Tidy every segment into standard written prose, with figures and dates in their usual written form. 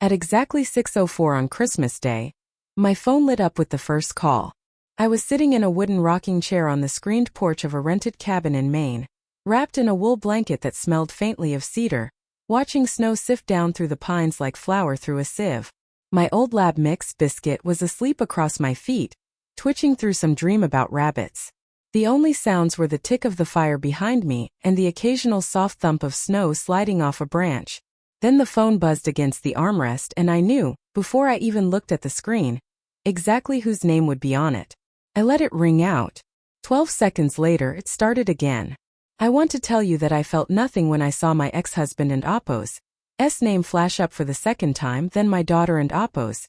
At exactly 6:04 on Christmas Day, my phone lit up with the first call. I was sitting in a wooden rocking chair on the screened porch of a rented cabin in Maine, wrapped in a wool blanket that smelled faintly of cedar, watching snow sift down through the pines like flour through a sieve. My old lab mix, Biscuit, was asleep across my feet, twitching through some dream about rabbits. The only sounds were the tick of the fire behind me and the occasional soft thump of snow sliding off a branch. Then the phone buzzed against the armrest and I knew, before I even looked at the screen, exactly whose name would be on it. I let it ring out. 12 seconds later it started again. I want to tell you that I felt nothing when I saw my ex-husband and Appo's name flash up for the second time, then my daughter and Appo's,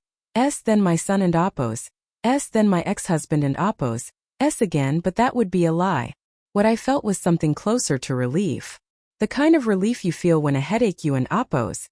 then my son and Appo's, then my ex-husband and Appo's, again, but that would be a lie. What I felt was something closer to relief. The kind of relief you feel when a headache you and Appo's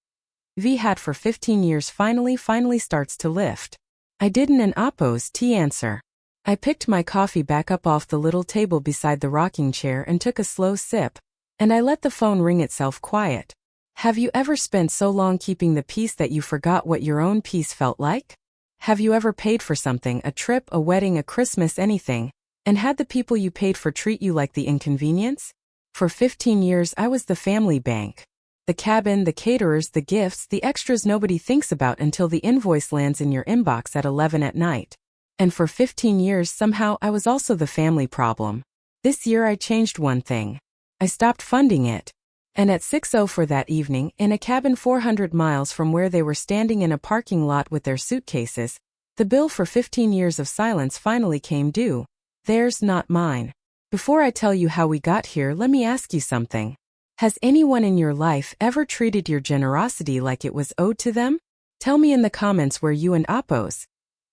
had for 15 years finally starts to lift. I didn't and Appo's answer. I picked my coffee back up off the little table beside the rocking chair and took a slow sip, and I let the phone ring itself quiet. Have you ever spent so long keeping the peace that you forgot what your own peace felt like? Have you ever paid for something, a trip, a wedding, a Christmas, anything, and had the people you paid for treat you like the inconvenience? For 15 years I was the family bank. The cabin, the caterers, the gifts, the extras nobody thinks about until the invoice lands in your inbox at 11 at night. And for 15 years somehow I was also the family problem. This year I changed one thing. I stopped funding it. And at 6:04 that evening, in a cabin 400 miles from where they were standing in a parking lot with their suitcases, the bill for 15 years of silence finally came due. Theirs, not mine. Before I tell you how we got here, let me ask you something. Has anyone in your life ever treated your generosity like it was owed to them? Tell me in the comments where you and Appo's.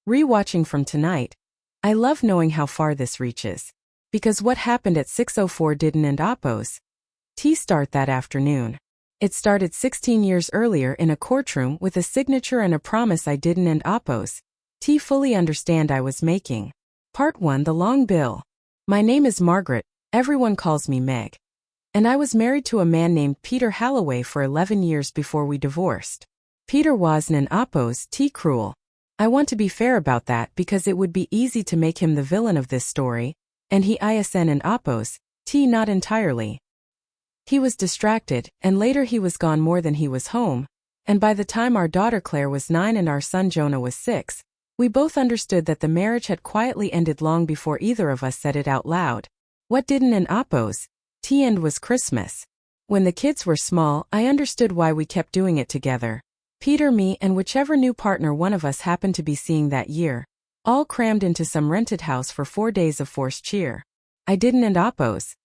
Rewatching from tonight, I love knowing how far this reaches. Because what happened at 6:04 didn't end Appo's start that afternoon. It started 16 years earlier in a courtroom with a signature and a promise I didn't and Appo's fully understand I was making. Part 1: The Long Bill. My name is Margaret, everyone calls me Meg. And I was married to a man named Peter Halloway for 11 years before we divorced. Peter wasn't an Appo's cruel. I want to be fair about that because it would be easy to make him the villain of this story, and he isn't an Appo's not entirely. He was distracted, and later he was gone more than he was home, and by the time our daughter Claire was 9 and our son Jonah was 6, we both understood that the marriage had quietly ended long before either of us said it out loud. What didn't an Appo's end was Christmas. When the kids were small, I understood why we kept doing it together. Peter, me, and whichever new partner one of us happened to be seeing that year, all crammed into some rented house for 4 days of forced cheer. I didn't and Appo's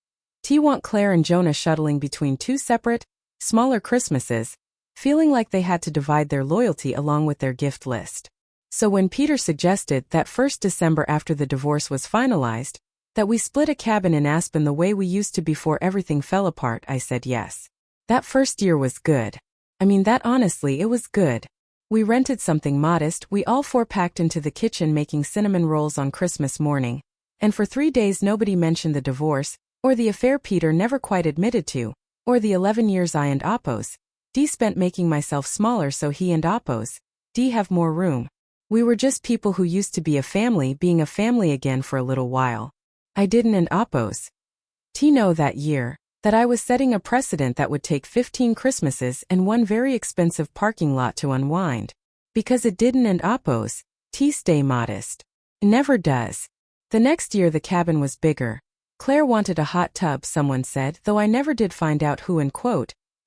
want Claire and Jonah shuttling between 2 separate, smaller Christmases, feeling like they had to divide their loyalty along with their gift list. So when Peter suggested that first December after the divorce was finalized, that we split a cabin in Aspen the way we used to before everything fell apart, I said yes. That first year was good. I mean that honestly, it was good. We rented something modest, we all 4 packed into the kitchen making cinnamon rolls on Christmas morning, and for 3 days nobody mentioned the divorce, or the affair Peter never quite admitted to, or the 11 years I and Appo's spent making myself smaller so he and Appo's have more room. We were just people who used to be a family being a family again for a little while. I didn't and Appo's know that year that I was setting a precedent that would take 15 Christmases and one very expensive parking lot to unwind. Because it didn't and Appo's stay modest. It never does. The next year the cabin was bigger. Claire wanted a hot tub, someone said, though I never did find out who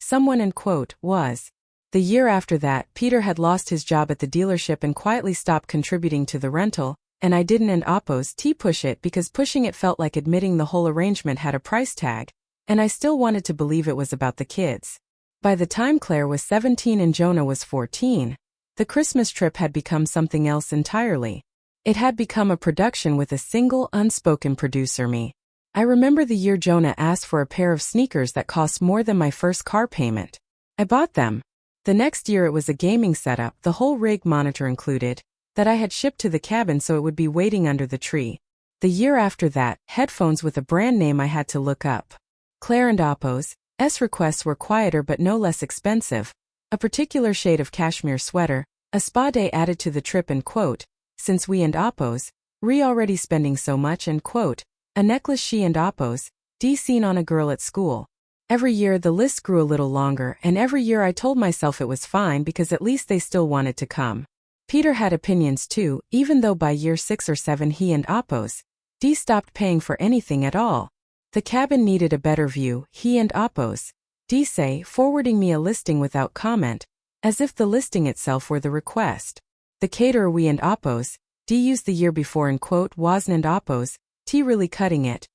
someone was. The year after that, Peter had lost his job at the dealership and quietly stopped contributing to the rental, and I didn't and Appo's push it because pushing it felt like admitting the whole arrangement had a price tag, and I still wanted to believe it was about the kids. By the time Claire was 17 and Jonah was 14, the Christmas trip had become something else entirely. It had become a production with a single, unspoken producer, me. I remember the year Jonah asked for a pair of sneakers that cost more than my first car payment. I bought them. The next year it was a gaming setup, the whole rig, monitor included, that I had shipped to the cabin so it would be waiting under the tree. The year after that, headphones with a brand name I had to look up. Claire and Appo's requests were quieter but no less expensive. a particular shade of cashmere sweater, a spa day added to the trip and quote, since we and Oppos, re already spending so much and quote, a necklace she and Oppos, D seen on a girl at school. Every year the list grew a little longer and every year I told myself it was fine because at least they still wanted to come. Peter had opinions too, even though by year 6 or 7 he and Oppos, D stopped paying for anything at all. The cabin needed a better view, he and Oppos, D say, forwarding me a listing without comment, as if the listing itself were the request. The caterer we and Oppos, D used the year before and quote, wasn't and Oppos, T really cutting it.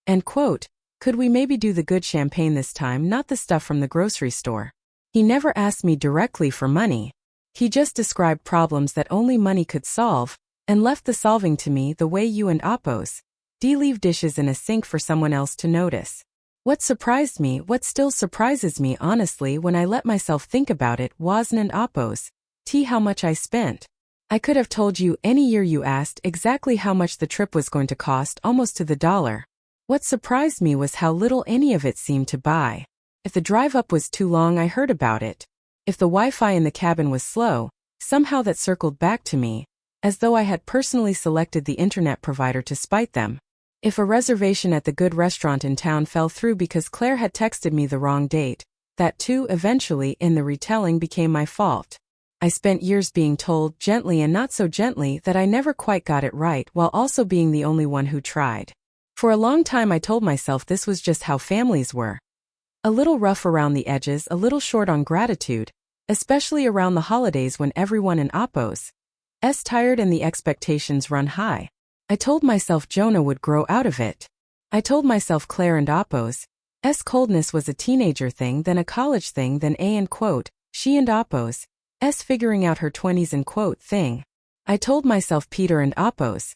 And quote, could we maybe do the good champagne this time, not the stuff from the grocery store? He never asked me directly for money. He just described problems that only money could solve, and left the solving to me the way you and Oppos, D leave dishes in a sink for someone else to notice. What surprised me, what still surprises me honestly when I let myself think about it, wasn't and Oppos, T how much I spent. I could have told you any year you asked exactly how much the trip was going to cost, almost to the dollar. What surprised me was how little any of it seemed to buy. If the drive up was too long, I heard about it. If the Wi-Fi in the cabin was slow, somehow that circled back to me, as though I had personally selected the internet provider to spite them. If a reservation at the good restaurant in town fell through because Claire had texted me the wrong date, that too eventually in the retelling became my fault. I spent years being told, gently and not so gently, that I never quite got it right while also being the only one who tried. For a long time I told myself this was just how families were. A little rough around the edges, a little short on gratitude, especially around the holidays when everyone in Oppos' tired and the expectations run high. I told myself Jonah would grow out of it. I told myself Claire and Oppos' coldness was a teenager thing, then a college thing, then a and quote, she and Oppos' figuring out her 20s and quote thing. I told myself Peter and Oppos'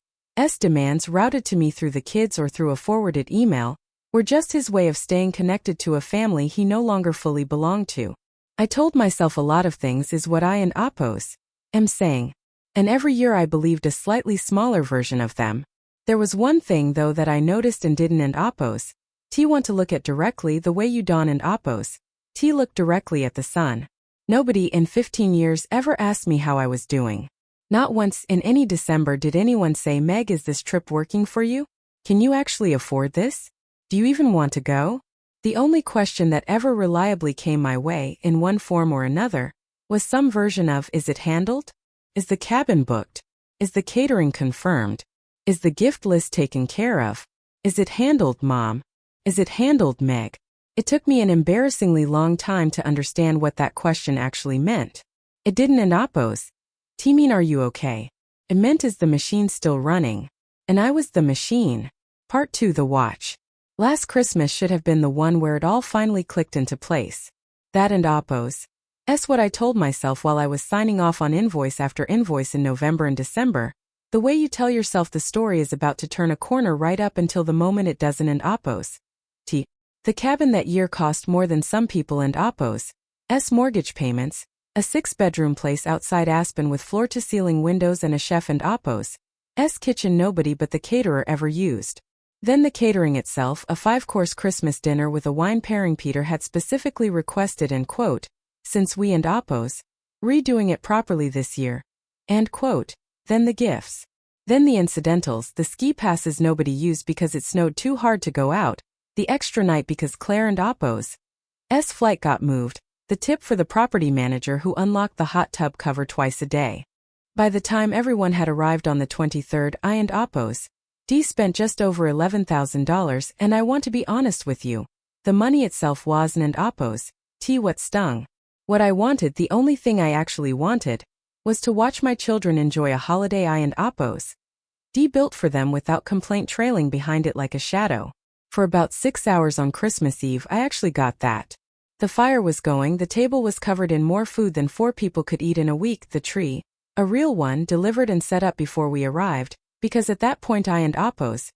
demands routed to me through the kids or through a forwarded email were just his way of staying connected to a family he no longer fully belonged to. I told myself a lot of things is what I and Oppos am saying. And every year I believed a slightly smaller version of them. There was one thing though that I noticed and didn't and Oppos, T want to look at directly the way you Don and Oppos, T look directly at the sun. Nobody in 15 years ever asked me how I was doing. Not once in any December did anyone say, Meg, is this trip working for you? Can you actually afford this? Do you even want to go? The only question that ever reliably came my way, in one form or another, was some version of, is it handled? Is the cabin booked? Is the catering confirmed? Is the gift list taken care of? Is it handled, Mom? Is it handled, Meg? It took me an embarrassingly long time to understand what that question actually meant. It didn't in Oppos. T mean are you okay? It meant is the machine still running? And I was the machine. Part 2 The Watch. Last Christmas should have been the one where it all finally clicked into place. That and Oppos' what I told myself while I was signing off on invoice after invoice in November and December. The way you tell yourself the story is about to turn a corner right up until the moment it doesn't and Oppos' The cabin that year cost more than some people and Oppos' mortgage payments, a 6-bedroom place outside Aspen with floor-to-ceiling windows and a chef and Oppos' kitchen nobody but the caterer ever used. Then the catering itself, a 5-course Christmas dinner with a wine pairing Peter had specifically requested and quote, since we and Oppos, redoing it properly this year, and quote, then the gifts. Then the incidentals, the ski passes nobody used because it snowed too hard to go out, the extra night because Claire and Oppos' flight got moved, the tip for the property manager who unlocked the hot tub cover twice a day. By the time everyone had arrived on the 23rd, I and Oppos' spent just over $11,000 and I want to be honest with you. The money itself wasn't and Oppos' what stung. What I wanted, the only thing I actually wanted, was to watch my children enjoy a holiday I and Oppos' built for them without complaint trailing behind it like a shadow. For about 6 hours on Christmas Eve I actually got that. The fire was going, the table was covered in more food than 4 people could eat in a week, the tree, a real one, delivered and set up before we arrived, because at that point I and Oppos'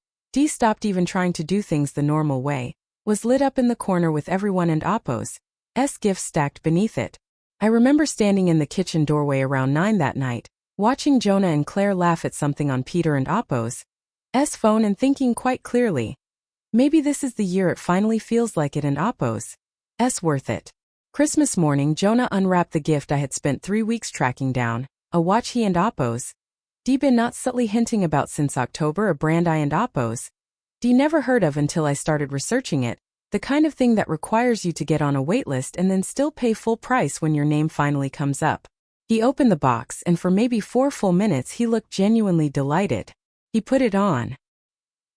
stopped even trying to do things the normal way, was lit up in the corner with everyone and Oppos' gifts stacked beneath it. I remember standing in the kitchen doorway around 9 that night, watching Jonah and Claire laugh at something on Peter and Oppos' phone and thinking quite clearly, maybe this is the year it finally feels like it and Oppos' worth it. Christmas morning, Jonah unwrapped the gift I had spent 3 weeks tracking down, a watch he and Oppos. D been not subtly hinting about since October, a brand I and Oppos. D never heard of until I started researching it, the kind of thing that requires you to get on a waitlist and then still pay full price when your name finally comes up. He opened the box and for maybe 4 full minutes he looked genuinely delighted. He put it on.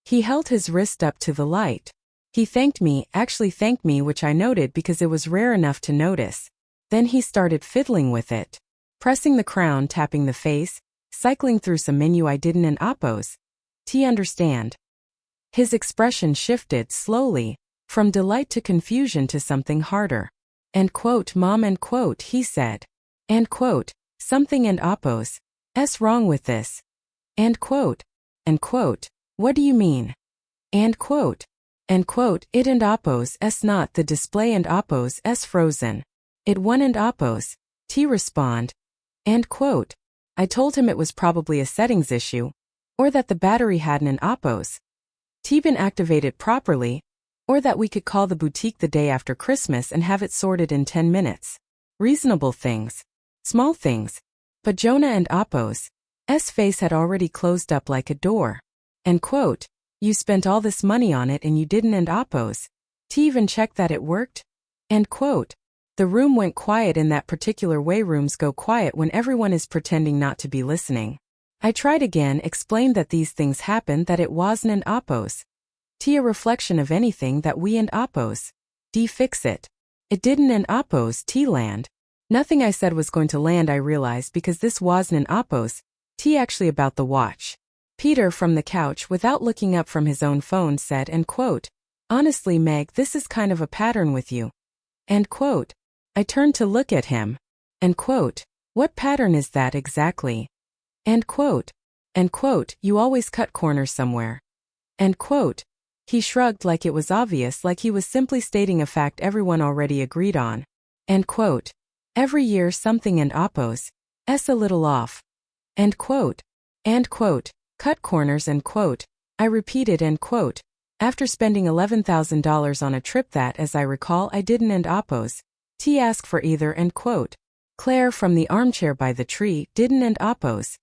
He held his wrist up to the light. He thanked me, which I noted because it was rare enough to notice. Then he started fiddling with it. Pressing the crown, tapping the face, cycling through some menu I didn't and Oppos. T understand. His expression shifted slowly, from delight to confusion to something harder. End quote, Mom, end quote, he said. End quote, something and Oppos. S wrong with this. End quote. End quote, what do you mean? End quote. End quote, it and Oppos S not the display and Oppos S frozen. It one and Oppos. T respond. End quote. I told him it was probably a settings issue, or that the battery hadn't an Oppos. T been activated properly, or that we could call the boutique the day after Christmas and have it sorted in 10 minutes. Reasonable things. Small things. But Jonah and Oppos. S face had already closed up like a door. End quote. You spent all this money on it and you didn't and Oppos. T even checked that it worked? End quote. The room went quiet in that particular way rooms go quiet when everyone is pretending not to be listening. I tried again, explained that these things happened, that it wasn't an Oppos. T a reflection of anything that we and Oppos. D fix it. It didn't and Oppos T land. Nothing I said was going to land, I realized, because this wasn't an Oppos. T actually about the watch. Peter from the couch without looking up from his own phone said, end quote, honestly Meg, this is kind of a pattern with you. End quote. I turned to look at him. End quote. What pattern is that exactly? End quote. End quote. You always cut corners somewhere. End quote. He shrugged like it was obvious, like he was simply stating a fact everyone already agreed on. End quote. Every year something and Oppos. S a little off. End quote. End quote. Cut corners, end quote. I repeated, end quote. After spending $11,000 on a trip that, as I recall, I didn't and Oppos. T asked for either, end quote. Claire from the armchair by the tree didn't and Oppos.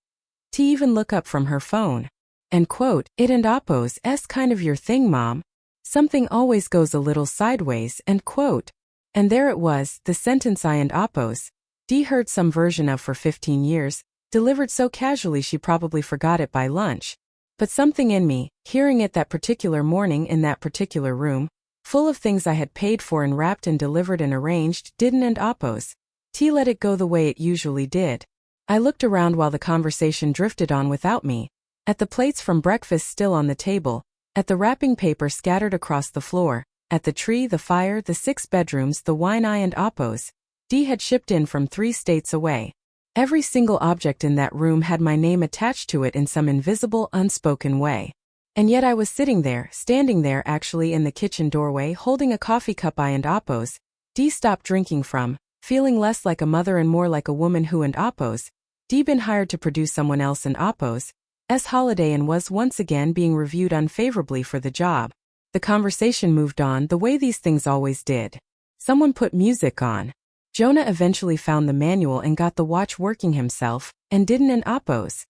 T even look up from her phone. End quote. It and Oppos S kind of your thing, Mom. Something always goes a little sideways, end quote. And there it was, the sentence I and Oppos. D heard some version of for 15 years. Delivered so casually she probably forgot it by lunch. But something in me, hearing it that particular morning in that particular room, full of things I had paid for and wrapped and delivered and arranged, didn't and Oppos. T let it go the way it usually did. I looked around while the conversation drifted on without me. At the plates from breakfast still on the table, at the wrapping paper scattered across the floor, at the tree, the fire, the 6 bedrooms, the wine I and Oppos. D had shipped in from 3 states away. Every single object in that room had my name attached to it in some invisible, unspoken way. And yet I was sitting there, standing there actually in the kitchen doorway, holding a coffee cup I and Oppos. D stopped drinking from, feeling less like a mother and more like a woman who and Oppos. D been hired to produce someone else in Oppos. S holiday and was once again being reviewed unfavorably for the job. The conversation moved on the way these things always did. Someone put music on. Jonah eventually found the manual and got the watch working himself, and didn't an Oppos.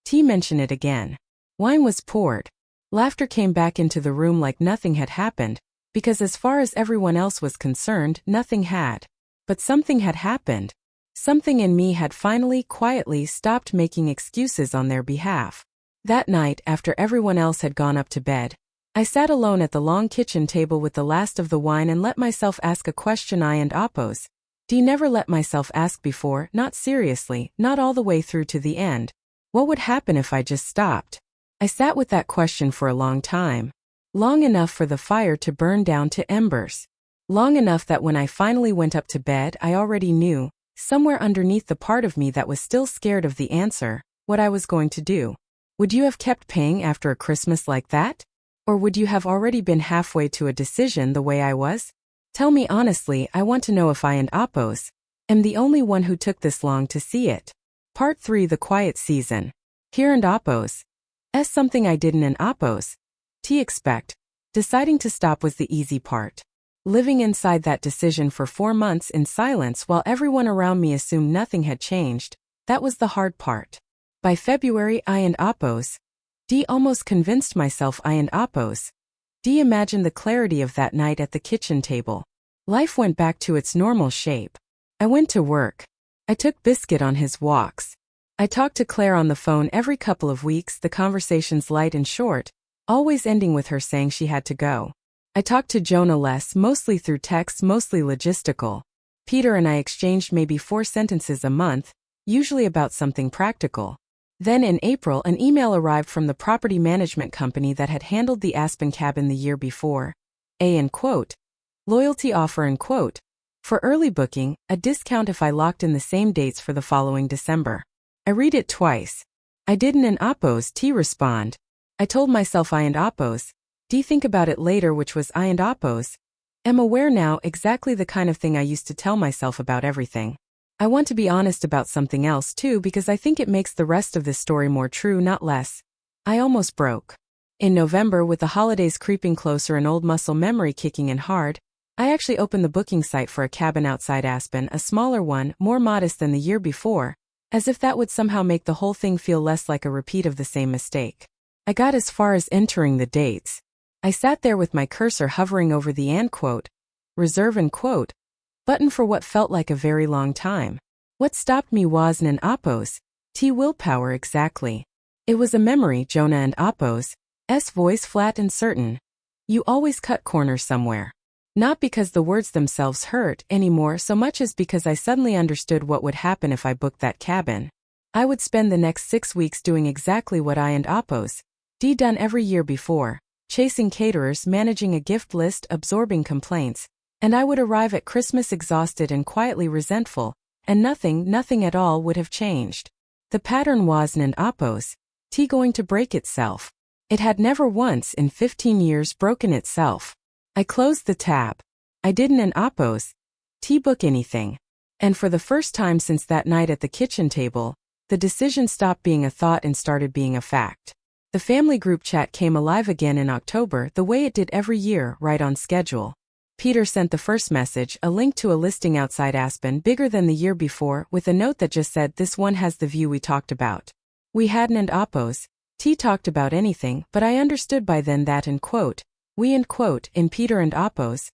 T mentioned it again. Wine was poured. Laughter came back into the room like nothing had happened, because as far as everyone else was concerned, nothing had. But something had happened. Something in me had finally, quietly stopped making excuses on their behalf. That night, after everyone else had gone up to bed, I sat alone at the long kitchen table with the last of the wine and let myself ask a question I and Oppos. D never let myself ask before, not seriously, not all the way through to the end. What would happen if I just stopped? I sat with that question for a long time. Long enough for the fire to burn down to embers. Long enough that when I finally went up to bed I already knew, somewhere underneath the part of me that was still scared of the answer, what I was going to do. Would you have kept paying after a Christmas like that? Or would you have already been halfway to a decision the way I was? Tell me honestly, I want to know if I and Oppos am the only one who took this long to see it. Part 3, the quiet season. Here and Oppos. S something I didn't and Oppos. T expect. Deciding to stop was the easy part. living inside that decision for 4 months in silence while everyone around me assumed nothing had changed, that was the hard part. By February, I and Oppos. Almost convinced myself I and Oppos. Imagined the clarity of that night at the kitchen table. Life went back to its normal shape. I went to work. I took Biscuit on his walks. I talked to Claire on the phone every couple of weeks, the conversations light and short, always ending with her saying she had to go. I talked to Jonah less, mostly through text, mostly logistical. Peter and I exchanged maybe 4 sentences a month, usually about something practical. Then in April, an email arrived from the property management company that had handled the Aspen cabin the year before. Loyalty offer, for early booking, a discount if I locked in the same dates for the following December. I read it twice. I didn't and Oppos respond. I told myself I and Oppos. Think about it later, which was I and Oppos. Am aware now, exactly the kind of thing I used to tell myself about everything. I want to be honest about something else too, because I think it makes the rest of this story more true, not less. I almost broke. In November, with the holidays creeping closer and old muscle memory kicking in hard, I actually opened the booking site for a cabin outside Aspen, a smaller one, more modest than the year before, as if that would somehow make the whole thing feel less like a repeat of the same mistake. I got as far as entering the dates. I sat there with my cursor hovering over the reserve button for what felt like a very long time. What stopped me wasn't an Oppos' willpower exactly. It was a memory, Jonah and Oppos' voice flat and certain. You always cut corners somewhere. Not because the words themselves hurt anymore so much as because I suddenly understood what would happen if I booked that cabin. I would spend the next 6 weeks doing exactly what I and Oppos' done every year before, chasing caterers, managing a gift list, absorbing complaints. And I would arrive at Christmas exhausted and quietly resentful, and nothing at all would have changed. The pattern wasn't an Oppos' going to break itself. It had never once in 15 years broken itself. I closed the tab. I didn't an Oppos' book anything. And for the first time since that night at the kitchen table, the decision stopped being a thought and started being a fact. The family group chat came alive again in October the way it did every year, right on schedule. Peter sent the first message, a link to a listing outside Aspen bigger than the year before, with a note that just said, "This one has the view we talked about." We hadn't and Oppos' talked about anything, but I understood by then that in Peter and Oppos'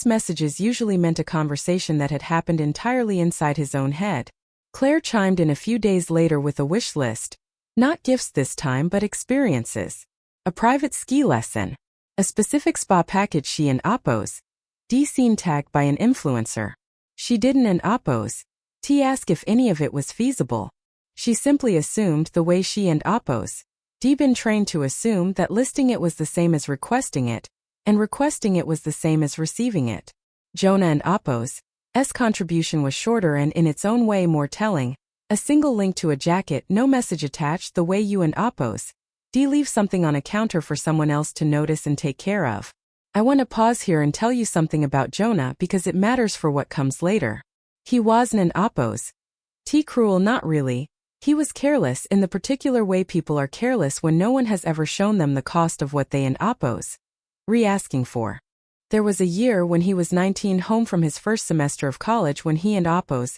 messages usually meant a conversation that had happened entirely inside his own head. Claire chimed in a few days later with a wish list. Not gifts this time, but experiences. A private ski lesson. A specific spa package she and Oppos' seen tagged by an influencer. She didn't and Oppos' ask if any of it was feasible. She simply assumed, the way she and Oppos' been trained to assume, that listing it was the same as requesting it, and requesting it was the same as receiving it. Jonah and Oppos' contribution was shorter and in its own way more telling. A single link to a jacket, no message attached, the way you and Oppos' leave something on a counter for someone else to notice and take care of. I want to pause here and tell you something about Jonah because it matters for what comes later. He wasn't an Oppos' cruel, not really. He was careless in the particular way people are careless when no one has ever shown them the cost of what they and Oppos' asking for. There was a year when he was 19, home from his first semester of college, when he and Oppos'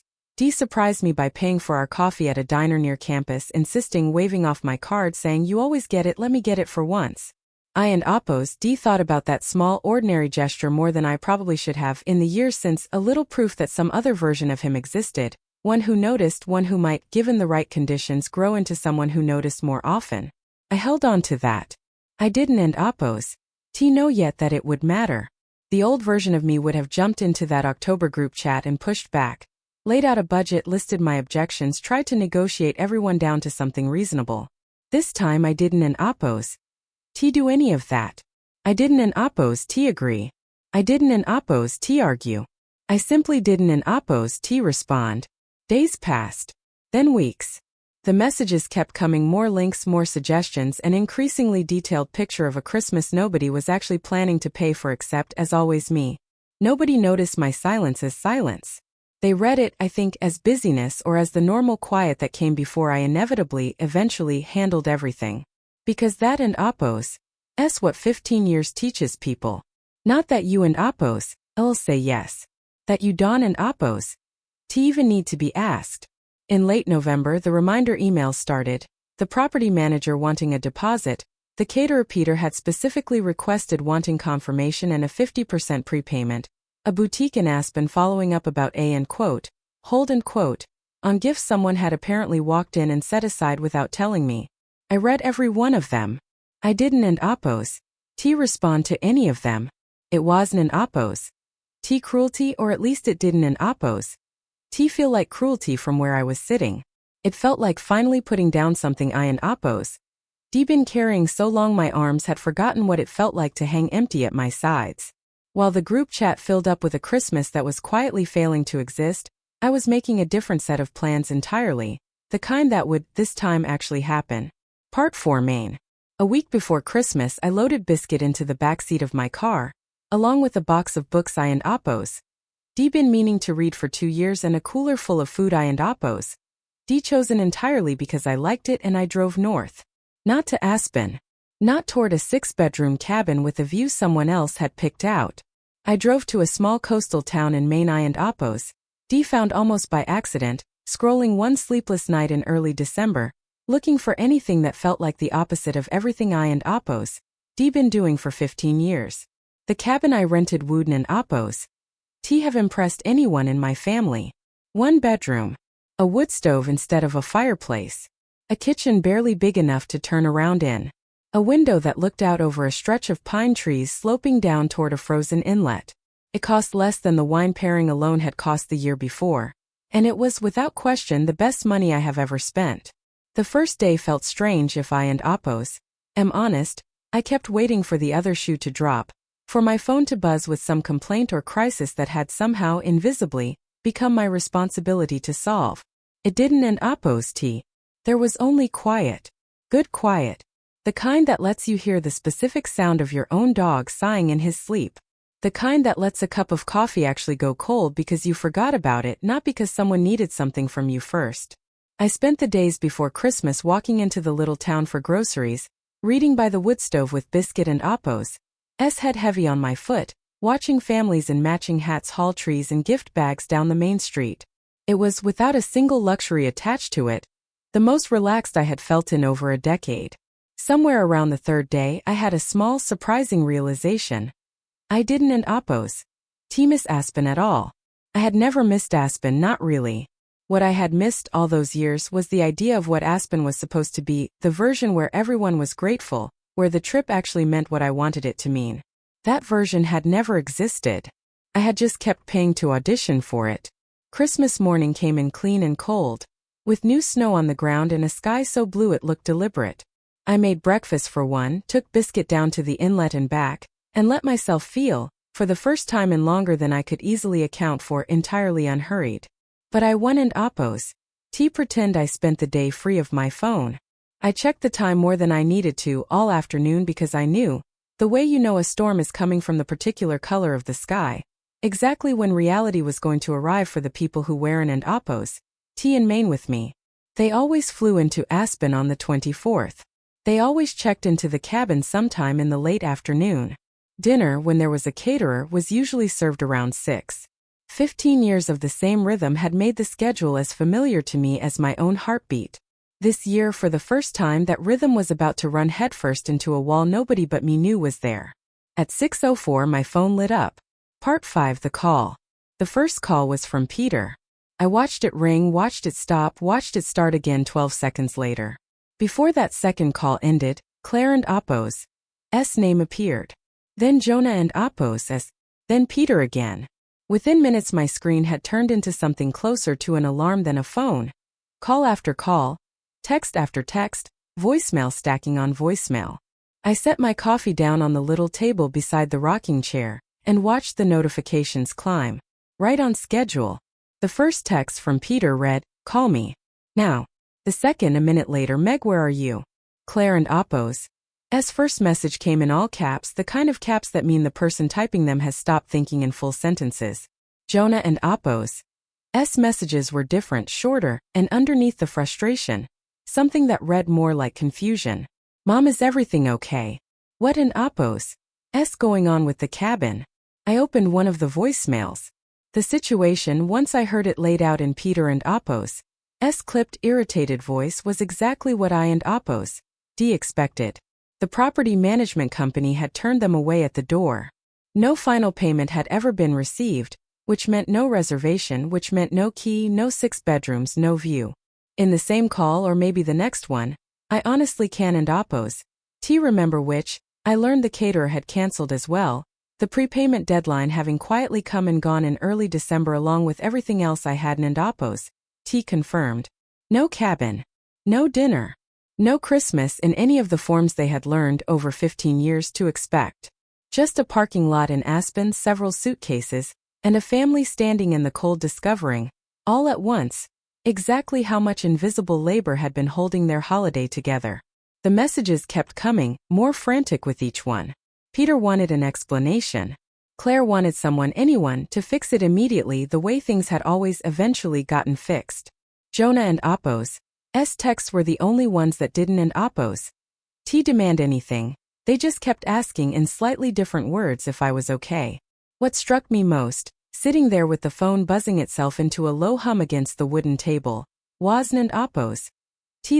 surprised me by paying for our coffee at a diner near campus, insisting, waving off my card, saying, "You always get it, let me get it for once." I and Oppos' thought about that small, ordinary gesture more than I probably should have in the years since, a little proof that some other version of him existed, one who noticed, one who might, given the right conditions, grow into someone who noticed more often. I held on to that. I didn't and Oppos' know yet that it would matter. The old version of me would have jumped into that October group chat and pushed back. Laid out a budget, listed my objections, tried to negotiate everyone down to something reasonable. This time I didn't and Oppos' do any of that. I didn't and Oppos' agree. I didn't and Oppos' argue. I simply didn't and Oppos' respond. Days passed. Then weeks. The messages kept coming, more links, more suggestions, an increasingly detailed picture of a Christmas nobody was actually planning to pay for except, as always, me. Nobody noticed my silence as silence. They read it, I think, as busyness or as the normal quiet that came before I eventually handled everything. Because that and Oppos' what 15 years teaches people. Not that you and Oppos' I'll say yes. That you don and Oppos? To even need to be asked. In late November, the reminder emails started. The property manager wanting a deposit. The caterer Peter had specifically requested wanting confirmation and a 50% prepayment. A boutique in Aspen following up about hold on gifts someone had apparently walked in and set aside without telling me. I read every one of them. I didn't and Oppos. T respond to any of them. It wasn't an Oppos. T cruelty, or at least it didn't an Oppos. T feel like cruelty from where I was sitting. It felt like finally putting down something I and Oppos. D been carrying so long my arms had forgotten what it felt like to hang empty at my sides. While the group chat filled up with a Christmas that was quietly failing to exist, I was making a different set of plans entirely, the kind that would, this time, actually happen. Part 4 Main. A week before Christmas, I loaded Biscuit into the backseat of my car, along with a box of books I and Oppos. D been meaning to read for 2 years and a cooler full of food I and Oppos. D chosen entirely because I liked it and I drove north. Not to Aspen. Not toward a 6-bedroom cabin with a view someone else had picked out. I drove to a small coastal town in Maine I and Oppos. D found almost by accident, scrolling one sleepless night in early December, looking for anything that felt like the opposite of everything I and Oppos. D been doing for 15 years. The cabin I rented Wooden and Oppos. T have impressed anyone in my family. 1 bedroom. A wood stove instead of a fireplace. A kitchen barely big enough to turn around in. A window that looked out over a stretch of pine trees sloping down toward a frozen inlet. It cost less than the wine pairing alone had cost the year before. And it was without question the best money I have ever spent. The first day felt strange if I and Oppos. Am honest, I kept waiting for the other shoe to drop, for my phone to buzz with some complaint or crisis that had somehow, invisibly, become my responsibility to solve. It didn't and Oppos T. There was only quiet. Good quiet. The kind that lets you hear the specific sound of your own dog sighing in his sleep. The kind that lets a cup of coffee actually go cold because you forgot about it, not because someone needed something from you first. I spent the days before Christmas walking into the little town for groceries, reading by the wood stove with Biscuit and Oppos. Head heavy on my foot, watching families in matching hats haul trees and gift bags down the main street. It was, without a single luxury attached to it, the most relaxed I had felt in over a decade. Somewhere around the third day, I had a small, surprising realization. I didn't and Oppos. Miss Aspen at all. I had never missed Aspen, not really. What I had missed all those years was the idea of what Aspen was supposed to be, the version where everyone was grateful, where the trip actually meant what I wanted it to mean. That version had never existed. I had just kept paying to audition for it. Christmas morning came in clean and cold, with new snow on the ground and a sky so blue it looked deliberate. I made breakfast for one, took Biscuit down to the inlet and back, and let myself feel, for the first time in longer than I could easily account for, entirely unhurried. But I won and Oppos. T pretend I spent the day free of my phone. I checked the time more than I needed to all afternoon because I knew, the way you know a storm is coming from the particular color of the sky, exactly when reality was going to arrive for the people who were in and Oppos. T in Maine with me. They always flew into Aspen on the 24th. They always checked into the cabin sometime in the late afternoon. Dinner, when there was a caterer, was usually served around 6. 15 years of the same rhythm had made the schedule as familiar to me as my own heartbeat. This year, for the first time, that rhythm was about to run headfirst into a wall nobody but me knew was there. At 6:04 my phone lit up. Part 5 The call. The first call was from Peter. I watched it ring, watched it stop, watched it start again 12 seconds later. Before that second call ended, Claire and Oppos' name appeared. Then Jonah and Oppos', then Peter again. Within minutes my screen had turned into something closer to an alarm than a phone. Call after call, text after text, voicemail stacking on voicemail. I set my coffee down on the little table beside the rocking chair, and watched the notifications climb. Right on schedule. The first text from Peter read, "Call me now." The second, a minute later, "Meg, where are you?" Claire and Oppos' first message came in all caps, the kind of caps that mean the person typing them has stopped thinking in full sentences. Jonah and Oppos' messages were different, shorter, and underneath the frustration, something that read more like confusion. "Mom, is everything okay? What in Oppos' going on with the cabin?" I opened one of the voicemails. The situation, once I heard it laid out in Peter and Appo's clipped, irritated voice, was exactly what I and Appo's expected. The property management company had turned them away at the door. No final payment had ever been received, which meant no reservation, which meant no key, no 6 bedrooms, no view. In the same call, or maybe the next one, I honestly can and Appo's remember which, I learned the caterer had cancelled as well, the prepayment deadline having quietly come and gone in early December along with everything else I had, and Appo's confirmed. No cabin. No dinner. No Christmas in any of the forms they had learned over 15 years to expect. Just a parking lot in Aspen, several suitcases, and a family standing in the cold discovering, all at once, exactly how much invisible labor had been holding their holiday together. The messages kept coming, more frantic with each one. Peter wanted an explanation. Claire wanted anyone, to fix it immediately the way things had always eventually gotten fixed. Jonah and Appo's texts were the only ones that didn't, and Appo's demand anything. They just kept asking in slightly different words if I was okay. What struck me most, sitting there with the phone buzzing itself into a low hum against the wooden table, wasn't and Appo's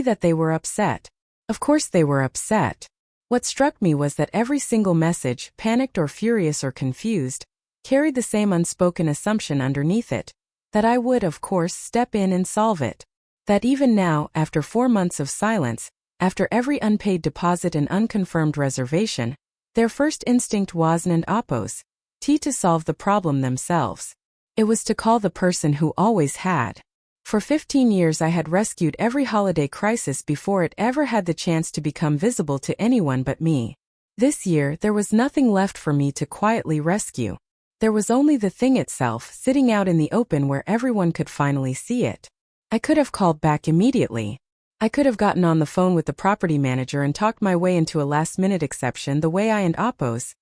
that they were upset. Of course they were upset. What struck me was that every single message, panicked or furious or confused, carried the same unspoken assumption underneath it, that I would, of course, step in and solve it. That even now, after 4 months of silence, after every unpaid deposit and unconfirmed reservation, their first instinct wasn't and Appo's to solve the problem themselves. It was to call the person who always had. For 15 years I had rescued every holiday crisis before it ever had the chance to become visible to anyone but me. This year there was nothing left for me to quietly rescue. There was only the thing itself, sitting out in the open where everyone could finally see it. I could have called back immediately. I could have gotten on the phone with the property manager and talked my way into a last-minute exception the way I and Appo's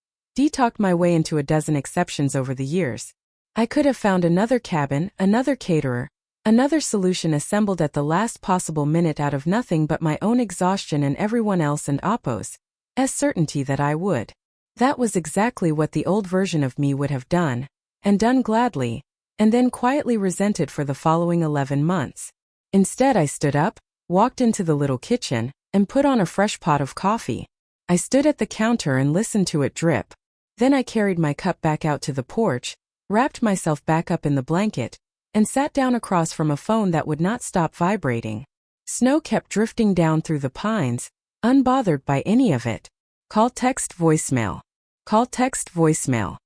talked my way into a dozen exceptions over the years. I could have found another cabin, another caterer, another solution assembled at the last possible minute out of nothing but my own exhaustion and everyone else and Appo's certainty that I would. That was exactly what the old version of me would have done, and done gladly, and then quietly resented for the following 11 months. Instead I stood up, walked into the little kitchen, and put on a fresh pot of coffee. I stood at the counter and listened to it drip. Then I carried my cup back out to the porch, wrapped myself back up in the blanket, and sat down across from a phone that would not stop vibrating. Snow kept drifting down through the pines, unbothered by any of it. Call, text, voicemail. Call, text, voicemail.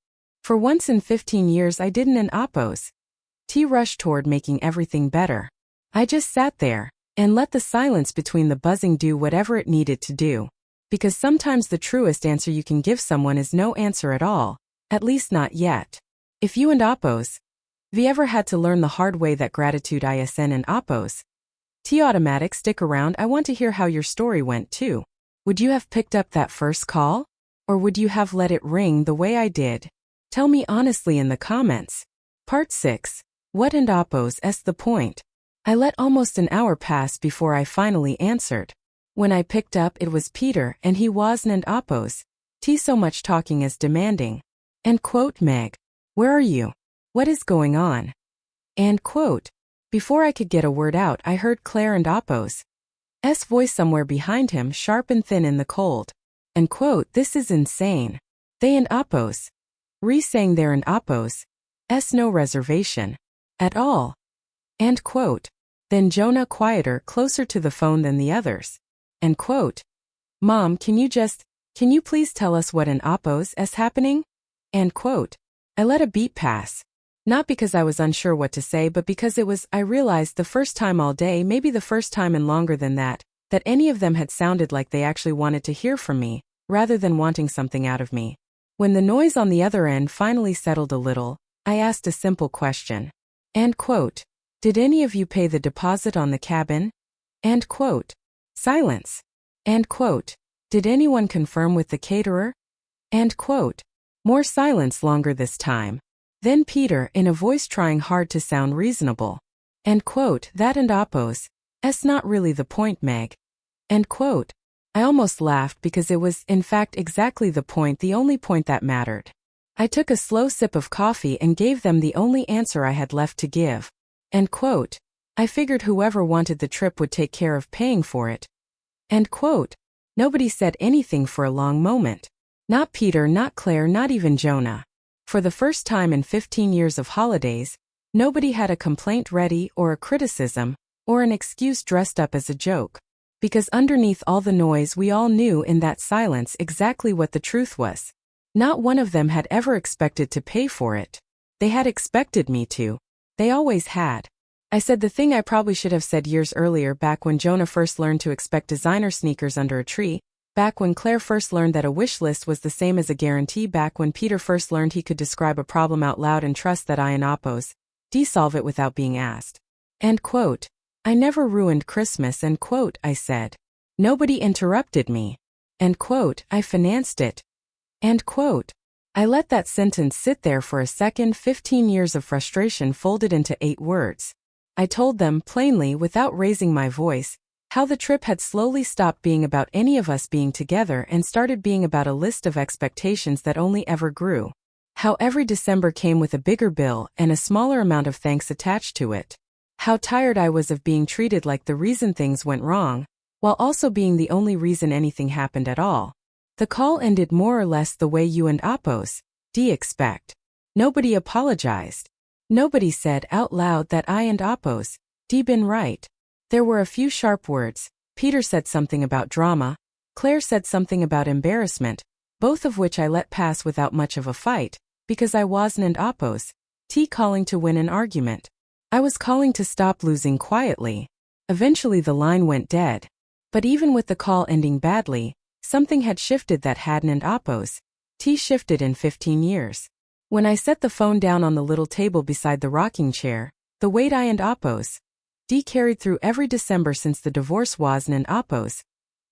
For once in 15 years I didn't and Appo's rush toward making everything better. I just sat there, and let the silence between the buzzing do whatever it needed to do. Because sometimes the truest answer you can give someone is no answer at all, at least not yet. If you and Appo's ever had to learn the hard way that gratitude isn't and Appo's automatic stick around, I want to hear how your story went too. Would you have picked up that first call? Or would you have let it ring the way I did? Tell me honestly in the comments. Part 6. What and Appo's the point? I let almost an hour pass before I finally answered. When I picked up it was Peter and he wasn't and Appo's so much talking as demanding. And quote, Meg, where are you? What is going on? And quote, before I could get a word out I heard Claire and Appo's voice somewhere behind him, sharp and thin in the cold. And quote, this is insane. They and Appo's saying there and Appo's no reservation at all. And quote, then Jonah, quieter, closer to the phone than the others. And quote, Mom, can you please tell us what an Appo's happening? And quote, I let a beat pass. Not because I was unsure what to say, but because I realized the first time all day, maybe the first time in longer than that any of them had sounded like they actually wanted to hear from me, rather than wanting something out of me. When the noise on the other end finally settled a little, I asked a simple question. And quote, did any of you pay the deposit on the cabin? And quote, silence. And quote, did anyone confirm with the caterer? And quote, more silence, longer this time. Then Peter, in a voice trying hard to sound reasonable. And quote, that and Appo's not really the point, Meg. And quote, I almost laughed because it was, in fact, exactly the point, the only point that mattered. I took a slow sip of coffee and gave them the only answer I had left to give. End quote. I figured whoever wanted the trip would take care of paying for it. End quote. Nobody said anything for a long moment. Not Peter, not Claire, not even Jonah. For the first time in 15 years of holidays, nobody had a complaint ready or a criticism, or an excuse dressed up as a joke. Because underneath all the noise we all knew in that silence exactly what the truth was. Not one of them had ever expected to pay for it. They had expected me to. They always had. I said the thing I probably should have said years earlier, back when Jonah first learned to expect designer sneakers under a tree, back when Claire first learned that a wish list was the same as a guarantee, back when Peter first learned he could describe a problem out loud and trust that I and Oppos solve it without being asked. End quote. I never ruined Christmas, end quote, I said. Nobody interrupted me. End quote, I financed it. End quote. I let that sentence sit there for a second. 15 years of frustration folded into 8 words. I told them plainly, without raising my voice, how the trip had slowly stopped being about any of us being together and started being about a list of expectations that only ever grew. How every December came with a bigger bill and a smaller amount of thanks attached to it. How tired I was of being treated like the reason things went wrong, while also being the only reason anything happened at all. The call ended more or less the way you and Oppos expect. Nobody apologized. Nobody said out loud that I and Oppos been right. There were a few sharp words. Peter said something about drama. Claire said something about embarrassment, both of which I let pass without much of a fight, because I wasn't Oppos calling to win an argument. I was calling to stop losing quietly. Eventually the line went dead. But even with the call ending badly, something had shifted that hadn't Oppos shifted in 15 years. When I set the phone down on the little table beside the rocking chair, the weight I and Oppos carried through every December since the divorce wasn't Oppos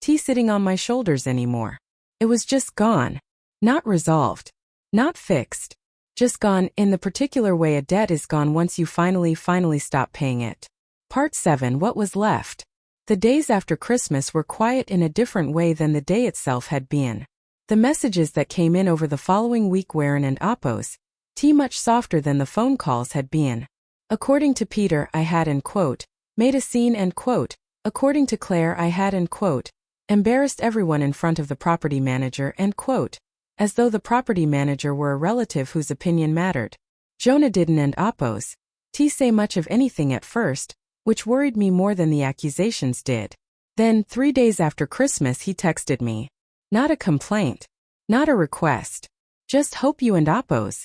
sitting on my shoulders anymore. It was just gone. Not resolved. Not fixed. Just gone in the particular way a debt is gone once you finally stop paying it. Part 7. What was left? The days after Christmas were quiet in a different way than the day itself had been. The messages that came in over the following week weren't Oppos much softer than the phone calls had been. According to Peter, I had, end quote, made a scene, end quote. According to Claire, I had, end quote, embarrassed everyone in front of the property manager, end quote. As though the property manager were a relative whose opinion mattered. Jonah didn't and Oppos say much of anything at first, which worried me more than the accusations did. Then, 3 days after Christmas, he texted me. Not a complaint. Not a request. Just hope you and Oppos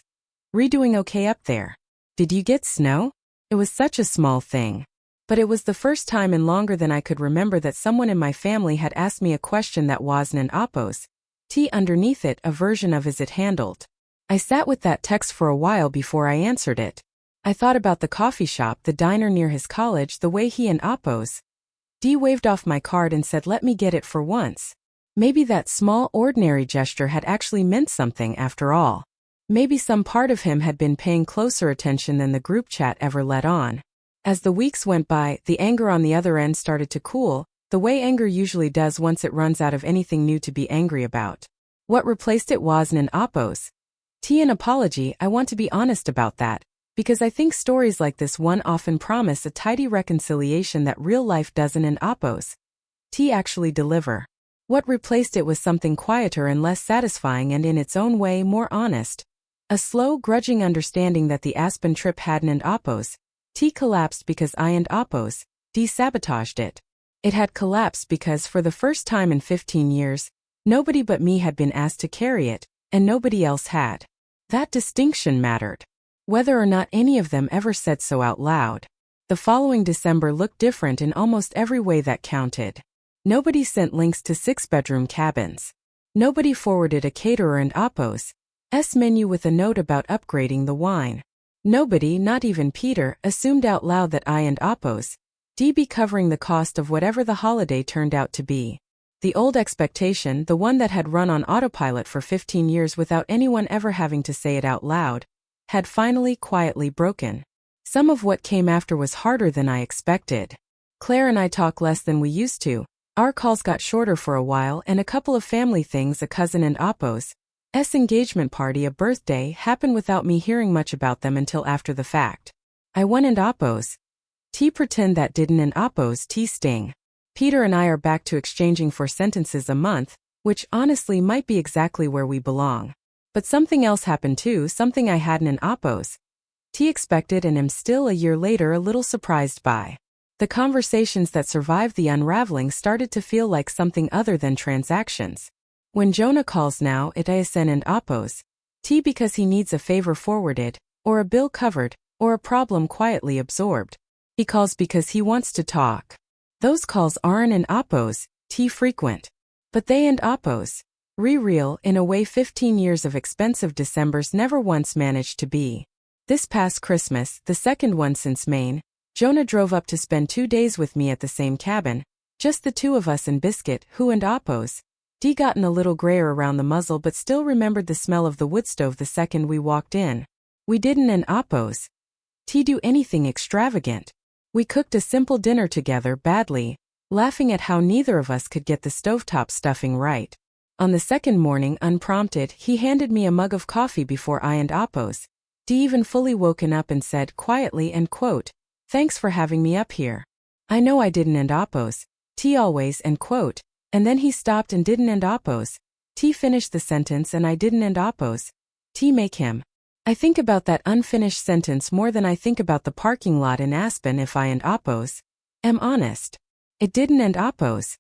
doing okay up there. Did you get snow? It was such a small thing. But it was the first time in longer than I could remember that someone in my family had asked me a question that wasn't Oppos underneath it, a version of is it handled. I sat with that text for a while before I answered it. I thought about the coffee shop, the diner near his college, the way he and Oppos waved off my card and said let me get it for once. Maybe that small ordinary gesture had actually meant something after all. Maybe some part of him had been paying closer attention than the group chat ever let on. As the weeks went by, the anger on the other end started to cool, the way anger usually does once it runs out of anything new to be angry about. What replaced it wasn't Oppos an apology. I want to be honest about that, because I think stories like this one often promise a tidy reconciliation that real life doesn't and Oppos actually deliver. What replaced it was something quieter and less satisfying and in its own way more honest. A slow, grudging understanding that the Aspen trip hadn't and Oppos collapsed because I and Oppos sabotaged it. It had collapsed because for the first time in 15 years, nobody but me had been asked to carry it, and nobody else had. That distinction mattered. Whether or not any of them ever said so out loud. The following December looked different in almost every way that counted. Nobody sent links to 6-bedroom cabins. Nobody forwarded a caterer and Oppos menu with a note about upgrading the wine. Nobody, not even Peter, assumed out loud that I and Oppos be covering the cost of whatever the holiday turned out to be. The old expectation, the one that had run on autopilot for 15 years without anyone ever having to say it out loud, had finally quietly broken. Some of what came after was harder than I expected. Claire and I talk less than we used to. Our calls got shorter for a while and a couple of family things, a cousin and Oppos S engagement party, a birthday, happened without me hearing much about them until after the fact. I won and oppose. T pretend that didn't and oppose T sting. Peter and I are back to exchanging 4 sentences a month, which honestly might be exactly where we belong. But something else happened too, something I hadn't and oppose. T expected and am still a year later a little surprised by. The conversations that survived the unraveling started to feel like something other than transactions. When Jonah calls now, it ISN and oppose. T because he needs a favor forwarded, or a bill covered, or a problem quietly absorbed. He calls because he wants to talk. Those calls aren't and oppose, T frequent. But they and oppose. Real, in a way 15 years of expensive Decembers never once managed to be. This past Christmas, the second one since Maine, Jonah drove up to spend 2 days with me at the same cabin, just the two of us and Biscuit, who and oppose. D gotten a little grayer around the muzzle but still remembered the smell of the wood stove the second we walked in. We didn't and oppose T do anything extravagant. We cooked a simple dinner together badly, laughing at how neither of us could get the stovetop stuffing right. On the second morning, unprompted, he handed me a mug of coffee before I and oppose. D even fully woken up and said quietly and quote, "Thanks for having me up here." I know I didn't and oppose. T always and quote. And then he stopped and didn't and oppose. T finished the sentence and I didn't and oppose. T make him. I think about that unfinished sentence more than I think about the parking lot in Aspen if I and oppose. Am honest. It didn't and oppose.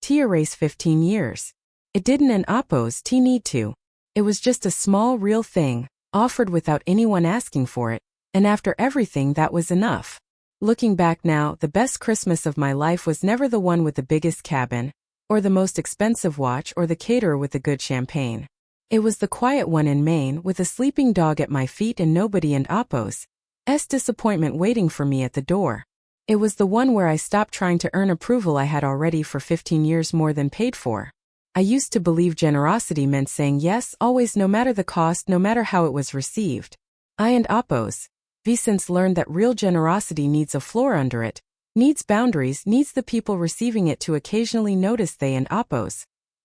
T erase 15 years. It didn't and oppose T need to. It was just a small real thing, offered without anyone asking for it, and after everything that was enough. Looking back now, the best Christmas of my life was never the one with the biggest cabin, or the most expensive watch or the caterer with the good champagne. It was the quiet one in Maine with a sleeping dog at my feet and nobody and oppose. S disappointment waiting for me at the door. It was the one where I stopped trying to earn approval I had already for 15 years more than paid for. I used to believe generosity meant saying yes always no matter the cost, no matter how it was received. I and oppose. V since learned that real generosity needs a floor under it, needs boundaries, needs the people receiving it to occasionally notice they and oppose.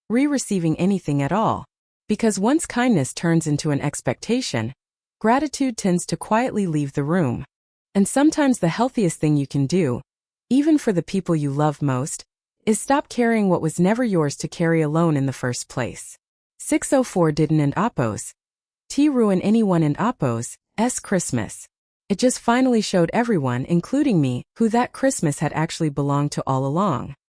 Receiving anything at all. Because once kindness turns into an expectation, gratitude tends to quietly leave the room. And sometimes the healthiest thing you can do, even for the people you love most, is stop carrying what was never yours to carry alone in the first place. 604 didn't and oppose. T ruin anyone and oppose, S Christmas. It just finally showed everyone, including me, who that Christmas had actually belonged to all along.